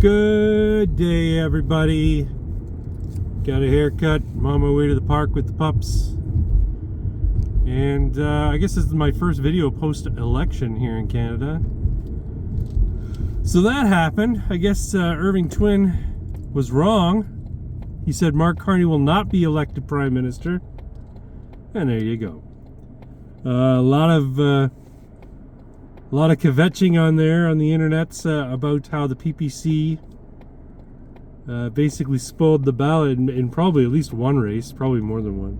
Good day, everybody. Got a haircut. I'm on my way to the park with the pups. And I guess this is my first video post-election here in Canada. So that happened. I guess Irving Twin was wrong. He said Mark Carney will not be elected Prime Minister. And there you go. A lot of kvetching on there on the internets about how the PPC basically spoiled the ballot in probably at least one race, probably more than one.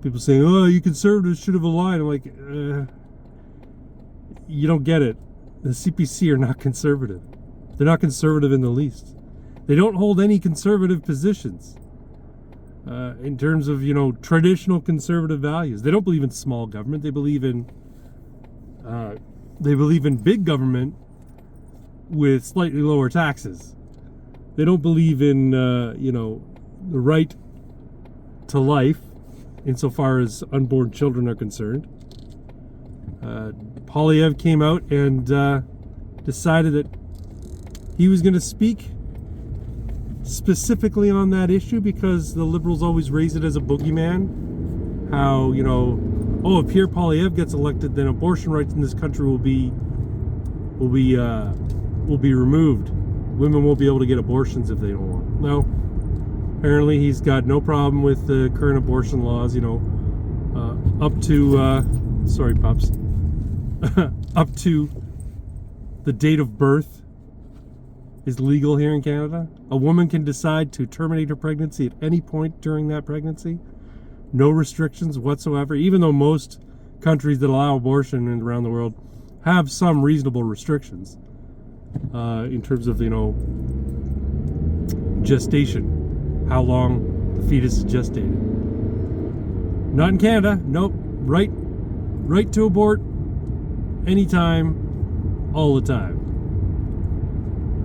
People saying, "Oh, you conservatives should have aligned." I'm like, you don't get it. The CPC are not conservative. They're not conservative in the least. They don't hold any conservative positions in terms of, traditional conservative values. They don't believe in small government. They believe in big government with slightly lower taxes. They don't believe in, the right to life insofar as unborn children are concerned. Poilievre came out and decided that he was going to speak specifically on that issue because the Liberals always raise it as a boogeyman. How, if Pierre Poilievre gets elected, then abortion rights in this country will be removed. Women won't be able to get abortions if they don't want. No, apparently he's got no problem with the current abortion laws. Up to sorry, pups, up to the date of birth is legal here in Canada. A woman can decide to terminate her pregnancy at any point during that pregnancy. No restrictions whatsoever, even though most countries that allow abortion around the world have some reasonable restrictions in terms of, gestation, how long the fetus is gestated. Not in Canada. Nope. Right to abort anytime, all the time.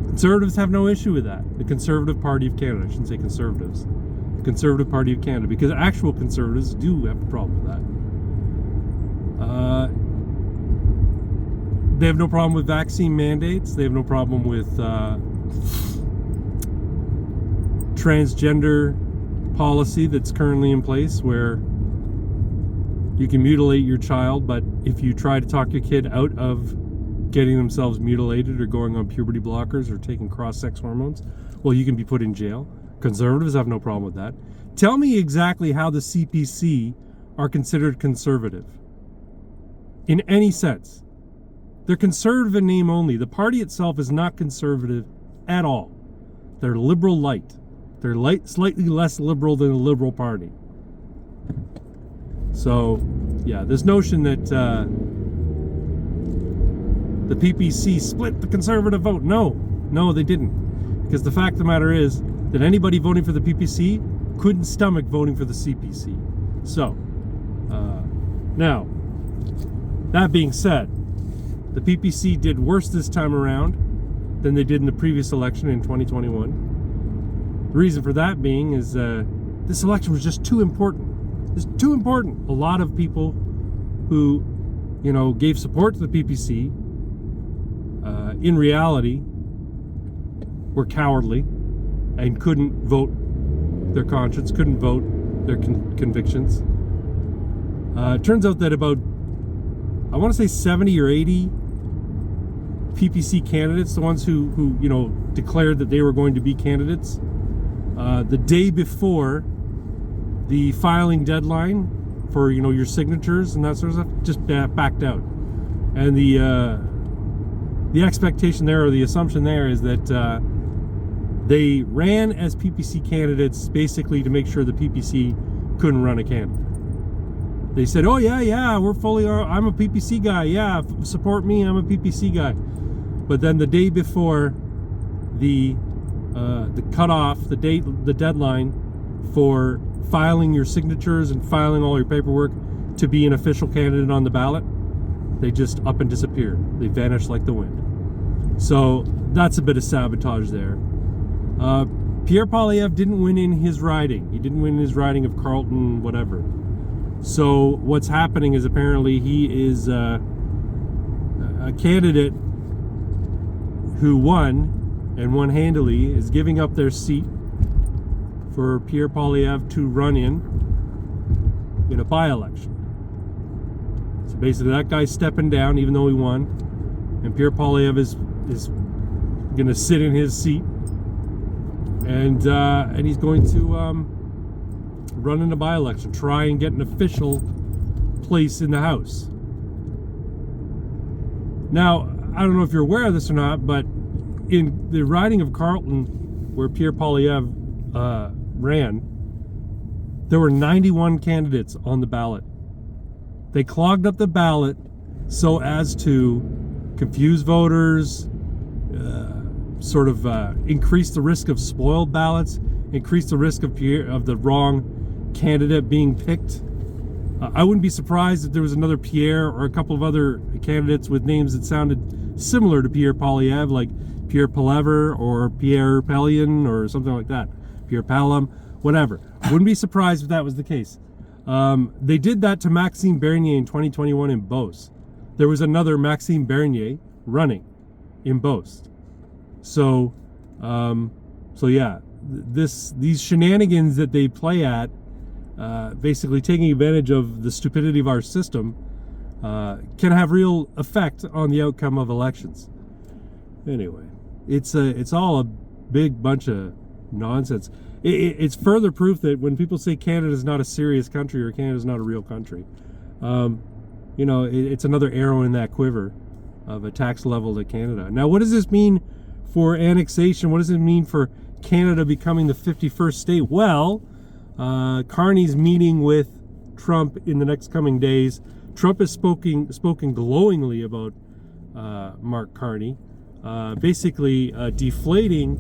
Conservatives have no issue with that. The Conservative Party of Canada. I shouldn't say Conservatives. Conservative Party of Canada, because actual conservatives do have a problem with that. They have no problem with vaccine mandates. They have no problem with transgender policy that's currently in place, where you can mutilate your child, but if you try to talk your kid out of getting themselves mutilated or going on puberty blockers or taking cross-sex hormones, well, you can be put in jail. Conservatives have no problem with that. Tell me exactly how the CPC are considered conservative in any sense. They're conservative in name only. The party itself is not conservative at all. They're liberal light. They're slightly less liberal than the Liberal Party. So, yeah, this notion that the PPC split the conservative vote. No, they didn't. Because the fact of the matter is that anybody voting for the PPC couldn't stomach voting for the CPC. So, now, that being said, the PPC did worse this time around than they did in the previous election in 2021. The reason for that being is this election was just too important. It's too important. A lot of people who, gave support to the PPC, in reality, were cowardly and couldn't vote their conscience, couldn't vote their convictions. It turns out that about, I want to say 70 or 80 PPC candidates, the ones who declared that they were going to be candidates, the day before the filing deadline for your signatures and that sort of stuff, just backed out. And the expectation there, or the assumption there, is that they ran as PPC candidates basically to make sure the PPC couldn't run a candidate. They said, "Oh yeah, we're fully. I'm a PPC guy. Yeah, support me. I'm a PPC guy." But then the day before the cutoff, the deadline for filing your signatures and filing all your paperwork to be an official candidate on the ballot, they just up and disappeared. They vanished like the wind. So that's a bit of sabotage there. Pierre Poilievre didn't win in his riding. He didn't win in his riding of Carleton, whatever. So what's happening is apparently he is a candidate who won and one handily is giving up their seat for Pierre Poilievre to run in a by-election. So basically that guy's stepping down even though he won, and Pierre Poilievre is going to sit in his seat, and he's going to run in a by-election, try and get an official place in the House. Now, I don't know if you're aware of this or not, but in the riding of Carleton, where Pierre Poilievre ran, there were 91 candidates on the ballot. They clogged up the ballot so as to confuse voters, sort of increase the risk of spoiled ballots, increase the risk of the wrong candidate being picked. I wouldn't be surprised if there was another Pierre or a couple of other candidates with names that sounded similar to Pierre Poilievre, like Pierre Poilievre or Pierre Pellion or something like that. Pierre Pallam, whatever. Wouldn't be surprised if that was the case. They did that to Maxime Bernier in 2021 in Beauce. There was another Maxime Bernier running in Beauce. So yeah, these shenanigans that they play at, basically taking advantage of the stupidity of our system, can have real effect on the outcome of elections. Anyway, it's all a big bunch of nonsense. It's further proof that when people say Canada's not a serious country or Canada's not a real country, it's another arrow in that quiver of a tax level to Canada. Now, what does this mean for annexation? What does it mean for Canada becoming the 51st state? Well, Carney's meeting with Trump in the next coming days. Trump has spoken glowingly about Mark Carney, basically deflating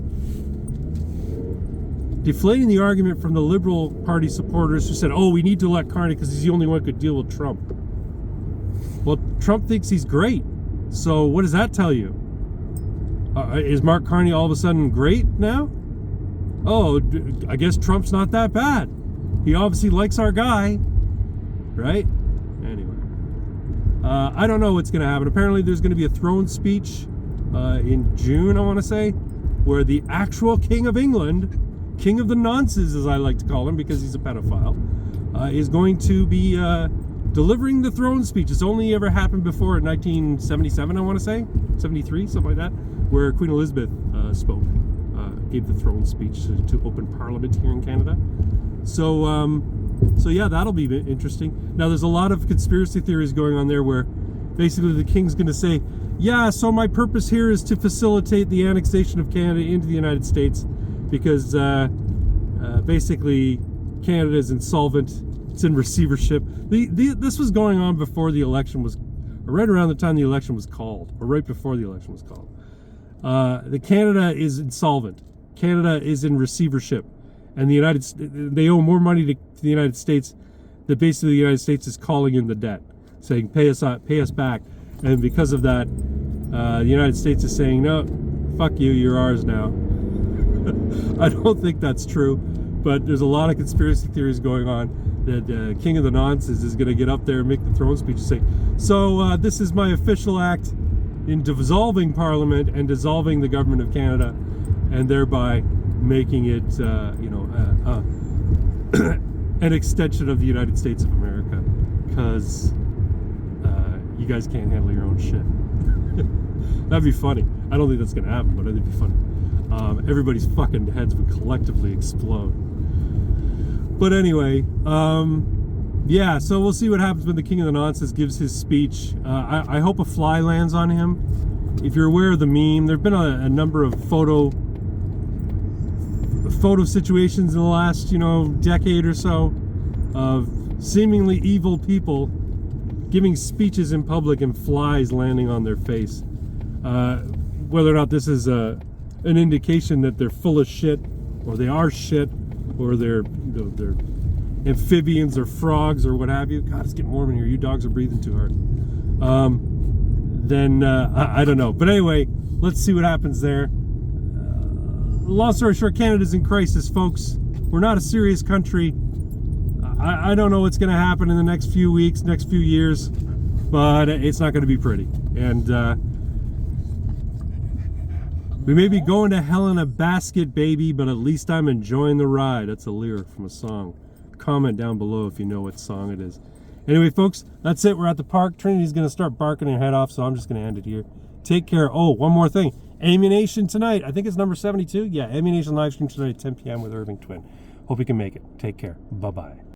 the argument from the Liberal Party supporters who said, oh, we need to elect Carney because he's the only one who could deal with Trump. Well, Trump thinks he's great. So what does that tell you? Is Mark Carney all of a sudden great now? Oh, I guess Trump's not that bad. He obviously likes our guy, right? Anyway, I don't know what's going to happen. Apparently there's going to be a throne speech in June, I want to say, where the actual King of England, King of the Nonces, as I like to call him because he's a pedophile, is going to be delivering the throne speech. It's only ever happened before in 1977, I want to say, 73, something like that, where Queen Elizabeth spoke, gave the throne speech to open Parliament here in Canada. So yeah, that'll be interesting. Now, there's a lot of conspiracy theories going on there where basically the King's going to say, yeah, so my purpose here is to facilitate the annexation of Canada into the United States because basically Canada is insolvent. It's in receivership. This was going on before the election was, or right around the time the election was called, or right before the election was called. The Canada is insolvent. Canada is in receivership, and they owe more money to the United States. That basically the United States is calling in the debt, saying pay us back, and because of that, the United States is saying no, fuck you, you're ours now. I don't think that's true, but there's a lot of conspiracy theories going on that King of the Nonces is going to get up there and make the throne speech and say, so this is my official act in dissolving Parliament and dissolving the government of Canada, and thereby making it, an extension of the United States of America, because you guys can't handle your own shit. That'd be funny. I don't think that's going to happen, but it'd be funny. Everybody's fucking heads would collectively explode. But anyway, yeah, so we'll see what happens when the King of the Nonsense gives his speech. I hope a fly lands on him. If you're aware of the meme, there have been a number of photo situations in the last, decade or so of seemingly evil people giving speeches in public and flies landing on their face. Whether or not this is an indication that they're full of shit, or they are shit, or they're amphibians or frogs or what have you. God, it's getting warm in here. You dogs are breathing too hard. I don't know. But anyway, let's see what happens there. Long story short, Canada's in crisis, folks. We're not a serious country. I don't know what's going to happen in the next few weeks, next few years, but it's not going to be pretty. And We may be going to hell in a basket, baby, but at least I'm enjoying the ride. That's a lyric from a song. Comment down below if you know what song it is. Anyway, folks, that's it. We're at the park. Trinity's going to start barking her head off, so I'm just going to end it here. Take care. Oh, one more thing. Ammunition tonight. I think it's number 72. Yeah, Ammunition live stream tonight at 10 p.m. with Irving Twin. Hope you can make it. Take care. Bye-bye.